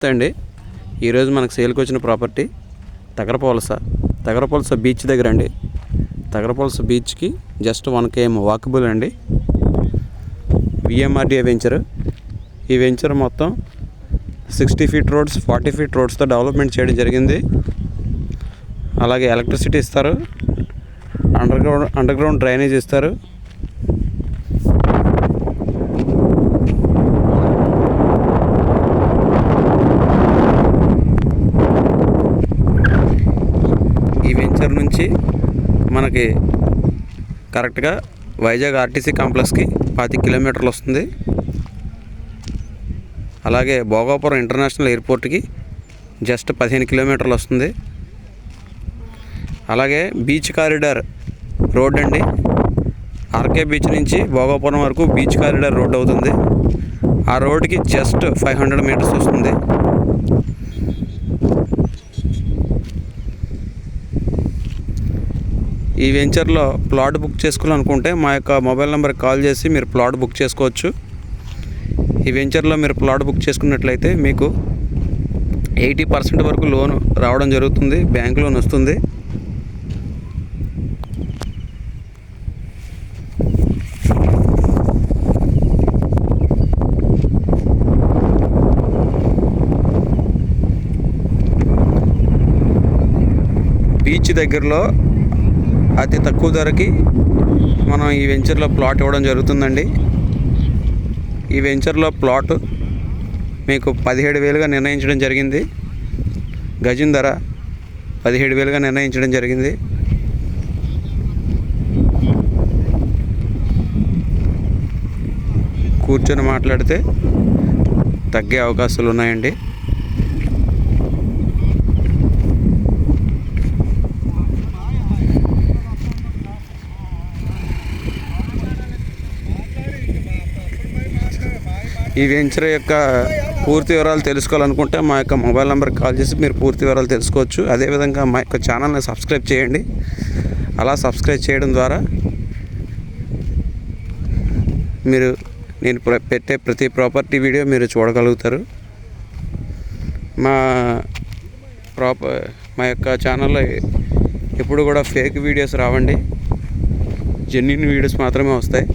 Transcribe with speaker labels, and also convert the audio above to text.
Speaker 1: అండి ఈరోజు మనకు సేల్కి వచ్చిన ప్రాపర్టీ తగరపొలస బీచ్ దగ్గర అండి. తగరపొలస బీచ్కి జస్ట్ 1 km వాకబుల్ అండి. VMRDA venture. ఈ వెంచర్ మొత్తం 60 feet రోడ్స్ 40 feet రోడ్స్తో డెవలప్మెంట్ చేయడం జరిగింది. అలాగే ఎలక్ట్రిసిటీ ఇస్తారు, అండర్ గ్రౌండ్ డ్రైనేజ్ ఇస్తారు. ఈ వెంచర్ నుంచి మనకి కరెక్ట్గా వైజాగ్ RTC కాంప్లెక్స్కి 25 కిలోమీటర్లు వస్తుంది. అలాగే భోగాపురం ఇంటర్నేషనల్ ఎయిర్పోర్ట్కి జస్ట్ 15 కిలోమీటర్లు వస్తుంది. అలాగే బీచ్ కారిడార్ రోడ్ అండి. RK బీచ్ నుంచి భోగాపురం వరకు బీచ్ కారిడార్ రోడ్ అవుతుంది. ఆ రోడ్కి జస్ట్ 500 మీటర్స్ వస్తుంది. ఈ వెంచర్లో ప్లాట్ బుక్ చేసుకోవాలనుకుంటే మా యొక్క మొబైల్ నెంబర్కి కాల్ చేసి మీరు ప్లాట్ బుక్ చేసుకోవచ్చు. ఈ వెంచర్లో మీరు ప్లాట్ బుక్ చేసుకున్నట్లయితే మీకు 80% వరకు లోన్ రావడం జరుగుతుంది, బ్యాంక్ లోన్ వస్తుంది. బీచ్ దగ్గరలో అతి తక్కువ ధరకి మనం ఈ వెంచర్లో ప్లాట్ ఇవ్వడం జరుగుతుందండి. ఈ వెంచర్లో ప్లాట్ మీకు 17,000గా నిర్ణయించడం జరిగింది. గజం ధర 17,000గా నిర్ణయించడం జరిగింది. కూర్చొని మాట్లాడితే తగ్గే అవకాశాలు ఉన్నాయండి. ఈ వెంచర్ యొక్క పూర్తి వివరాలు తెలుసుకోవాలనుకుంటే మా యొక్క మొబైల్ నెంబర్కి కాల్ చేసి మీరు పూర్తి వివరాలు తెలుసుకోవచ్చు. అదేవిధంగా మా యొక్క ఛానల్ని సబ్స్క్రైబ్ చేయండి. అలా సబ్స్క్రైబ్ చేయడం ద్వారా నేను పెట్టే ప్రతి ప్రాపర్టీ వీడియో మీరు చూడగలుగుతారు. మా యొక్క ఛానల్లో ఎప్పుడు కూడా ఫేక్ వీడియోస్ రావండి, జెన్యూన్ వీడియోస్ మాత్రమే వస్తాయి.